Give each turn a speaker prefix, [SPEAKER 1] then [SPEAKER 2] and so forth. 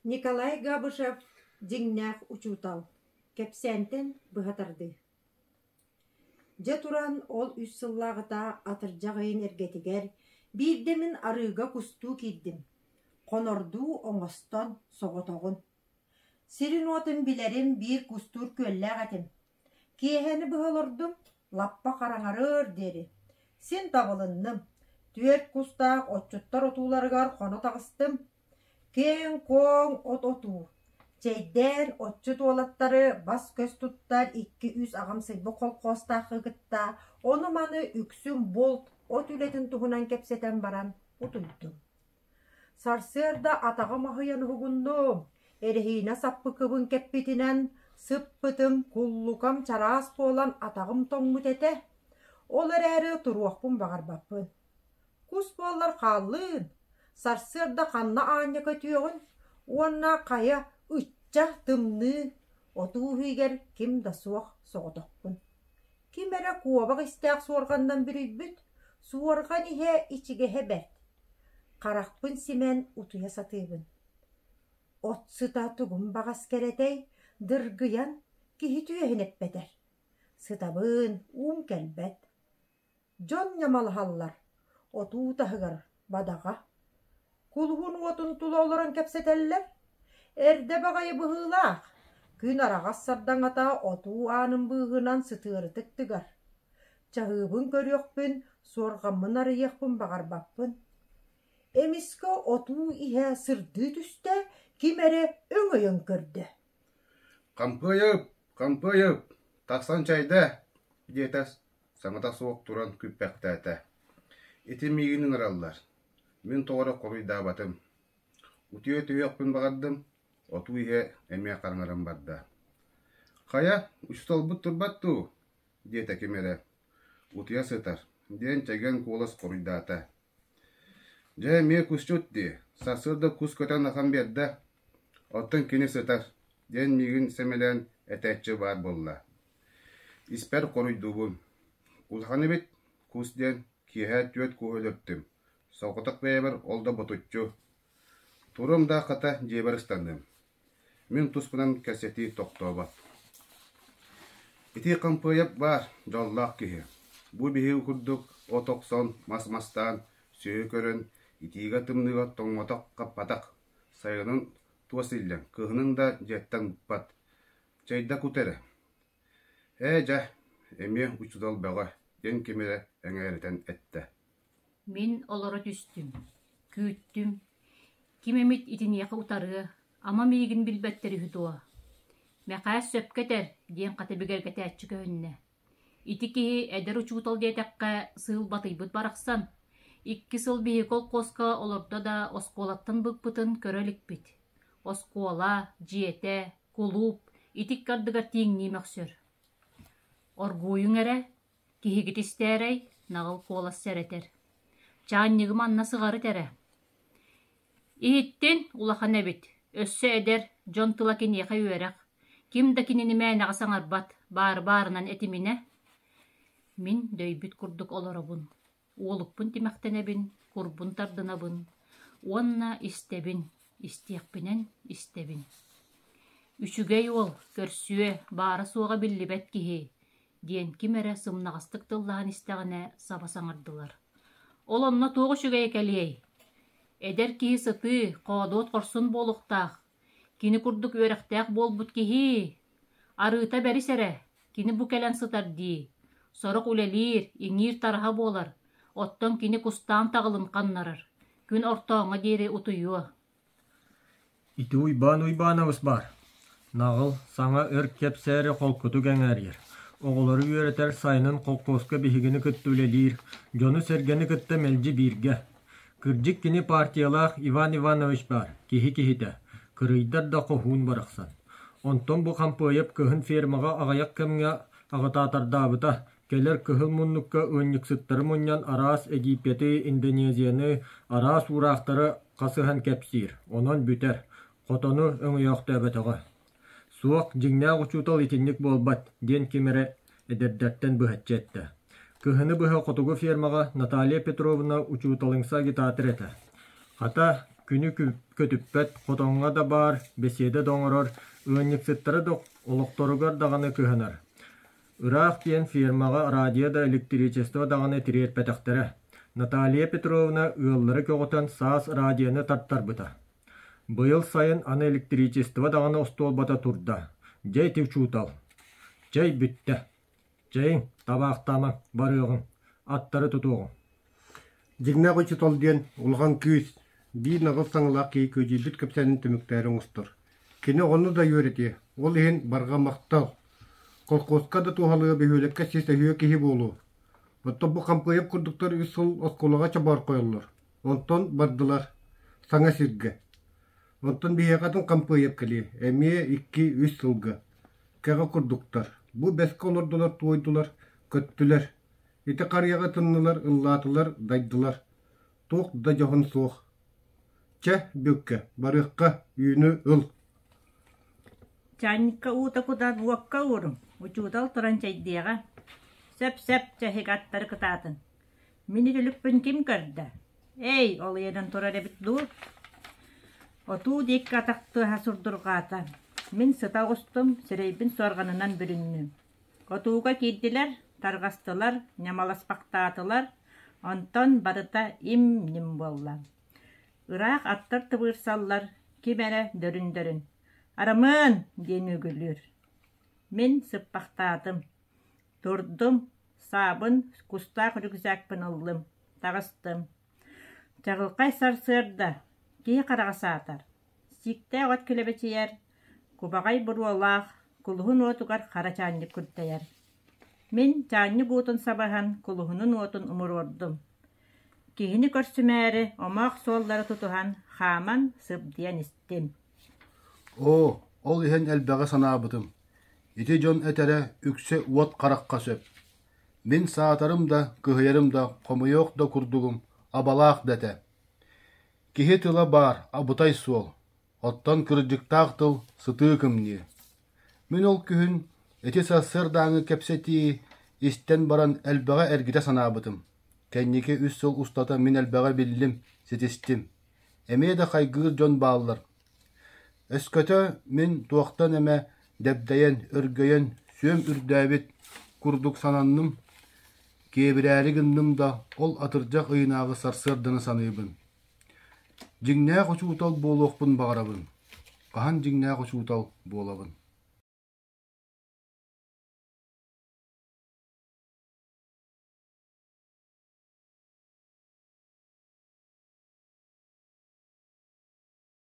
[SPEAKER 1] Николай Габышев деңнәк учутал. Кепсентен быхатарды. Же туран ол үс сыллағыта атыржағайын эргетигер бирдемин арыга кусту киддим. Конорду оңостон соғотоғын. Сирин отын билерим bir кустур көлләг атым. Кейхені бұғылырдым, лаппа қараңарыр дері. Сен табылынным. Түйет кустақ отчуттар отуларығар қоны тағыстым. Кен коң оту. Чейден отчут олаттары бас көз туттар 2-3 ағам сылбы қол қостақы гытта. Оны маны үксім болт от үлетін туғынан кепсетен баран утуйдым. Сарсырда атаға махыян хугундум. Эрхина саппы кыбын кеппитинен сыппытым куллукам чарас болан атағым тоңмут ете. Олар әрі тұруақпын бағарбаппын. Кус болар қалын. Сарсырда қанна аня көтүйіғін. Уанна қая үтча тымны. Оту хүйгер ким да суақ соғытақпын. Ким әрі куабақ істәк суарғандан бір үйбіт. Суарған ihe ичіге хебет. Қарақпын симен утуя сатыбын. От сыта тугун бағас керетей, дыргыян кихи түйехін etbeder. Сытабын кәлбет. Жон ямалхаллар, оту тахыгар бадаға. Кулхун отун тула оларын кәпсетеллер. Әрді бағайы бұғылақ. Күн арағас сардан ата оту анын бұғынан сытырытык тыгар. Чағыбын көріқпін, сорғамын арыяқпын бағарбаппын. Эмиско оту ihe сырды түсті, кимері өңөйін көрді.
[SPEAKER 2] Кампыйып, тақсан чайда, детас, саңыта соқ туран күппәқті әті. Еті мейгінің ұраллар. Мен тоғыры қорыйда батым. Утуе түйеқпін бағадым, оту ihe әме қарңарым барды. Қая, ұстал бұт тұрбатту, дета кемері. Утуя сытар, ден чәген қолас қорыйда әті. Жай ме күшчутти, сасырды күш көтен ақам берді. Оттың кені сытар, ден мигін семелен әтәтчі бар болла. Испер қорыйдуғым. Улханы бет күш ден киһә түйет көһөлөттім. Соғытық бәйбір олда бұтутчу. Турым да қата жебір істандым. Мен тұспынан кәсеті тоқтобат. Ити қампыйып бар, жоллақ кихи. Бұ бейі күрдік, отоқсон, мас-мастан, сүйі көрін, итиға тымныға тоңмотақ қаппатақ. Сайының туасылден, кығының да жеттен бат. Чайда күтері. Жа, әме ұчудал бәға, ден кемері әңәрітен әтті.
[SPEAKER 3] Мен олары түстім, күйттім. Кемемет итін яқы ұтары, ама мейгін білбәттері хүтуа. Мәқәс сөпкетер, ден қатыбігер кәтәтчі көхінне. Ити кеһи әдер учуутал диэтәккә сыл батыйбыт барақсан. 2 сыл биһи кол қосқа олорда да оскуолаттан бұқпытын көрөлік бит. Оскуола, жиете, кулуп, итик кардыгар тиңни мөксөр. Оргуюң әрі, кеһигит истээрей, нағыл куолас сәретер. Чааннигым анна сығары тәрі. Иһиттен улахан әбит, өссө әдер, жон тыла кенеха үйерек. Ким да кинини мәнеға саңарбат, бар-барынан этимине. Мин дөйбіт курдук олоробун. Уолукпун тимәктенебин, курбун тардынабын. Уанна истебин, истиякпинен истебин. Үчүгей ол, көрсүе, бары суға биллибет кихи. Диен кимере сымнағастык тыллахан истәғіне саба саңардылар. Ол онна тоғы шүгей кәлией. Эдер кихи сыты, қодуот корсун болуқтақ. Кини курдук өрәқтәк болбут кихи. Арыта бәрісәрі, кини бу кәлән сытар ди. Сорық үлелер, иңир тарха болар. Оттон кини кустан тағылын қаннарыр. Күн ортоңа дері утуюа.
[SPEAKER 4] Ити уйбан-уйбаныбыз бар. Нағыл саңа өр кепсәрі қолкуту кәңәрер. Оғылары үйретер сайынын қолқосқа бігіні күтті үлелер. Жону сәргені күтті мәлжі бірге. Кырджик кини партиялақ Иван Иванович бар. Кихи-кихиті. Кырыйдар да қоғуын барақсан. Онтон бұ қампойып көхін фермаға ағаяқ кәмге ағытатардабыта. Келер көхіл мұнныққа өңніксіттірі мұннан арас Египеті, Индонезияны, арас урақтары қасыған кәпсир. Онон бүтер. Қотону өңіяқты әбетіға. Суақ жіңнәғ ұчутал етіннік болбат, ден кемері әдердәттен бұхатчы әтті. Көхіні бұға қотуғы фермаға Наталья Петровна ұчуталыңса гитатыр әті. Хата күнү көтүппет хотоңга да бар, беседе доңорор, ыанньыксыттары да олокторугар даганы кыһынар. Ыраах диэн фирмага радио да электричество даганы тириэрпэтэхтэрэ. Наталья Петровна ыаллары көҕөтөн саас радионы тартарбыта. Быйыл сайын аны электричество даганы остуолбата турда. Жай тивчуутал. Жай бүтtä. Жайың табаахтама барыгың. Аттары тутуғың.
[SPEAKER 5] Жигнақ өчі толден улған күйіс. Бей нағыл саңылақ кей көжейбіт көпсәнін түміктәрің ұстыр. Кені оны да үйреті. Ол ең барға мақтал. Қолқосқа да туғалығы бейөлекке сесті үйе кейі болу. Отто бұл қампайып күрдіктер үсіл осқолаға чабар қойылыр. Онтон бардылар саңа сирге. Онтон бейеқатын қампайып кәлі. Әмее 2-3 сылғы. Кәға күрдіктер. Бұл бәскі олырдылар, туойдылар, көттілер. Ити қарияға тыннылар, ыллатылар, дайдылар. Тоқ да жоғын соқ. Чә бөкке, барыққа, үйіні ұл.
[SPEAKER 3] Чайникка uuta kutaan vuokka uurun. Ujuutal toran chaiddiaga. Säp chahigaattari kutaatan. Mini tülüppün kim körda? Ei, oli edan tora debit duur. Otuu diikka taktui hasurdurgaata. Min sıtağustum, sireybin sorganınan bürünnüm. Otuuga kiddiler, targastılar, nyamalaspaktatılar. Onton barıta im-nim bolla. Irak attar tıbırsallar, kimere dörün. Aramın, diyen ügülür. Min sıppaktadım. Durdum, sabın, kustak rükzakpın oldum. Tağыстım. Çağılkay sarsırda, kiyi karağa atar. Sikte ot kilebeçiyer. Kubagay buruolaq, kuluhun otugar kara çannik kurtayar. Min çannik utun sabahan kuluhunun otun umur ordum. Kihini körsümeri omaq solları tutuhan xaman sıbdiyan istim.
[SPEAKER 2] O, ol ihen elbeğe sanabıdım. İti jon etere ükse uot qaraqqa söp. Min saatarım da, kıhıyarım da, komuyok da kurdugum, abalaq dete. Kihi tıla bar, abutay sol. Ottan kırıcıktaq tıl, sıtığım ni. Min ol kühün, eti sassır dağını kepseti, isten baran elbeğe ergide sanabıdım. Kenniki üst sol ustata min elbeğe billim, sitistim. Emeye de kaygır jon bağlılar. Öskötö min tuaqtan eme debdeyen, örgöyen, söm ürdäbit kurduk sanannım. Kebiräri gındım da ol atırjak ıyınağı sarsırdıны sanıybın. Jignäq uçuutal boğuluqpun bağırabın. Qahan jignäq uçuutal boğulabın.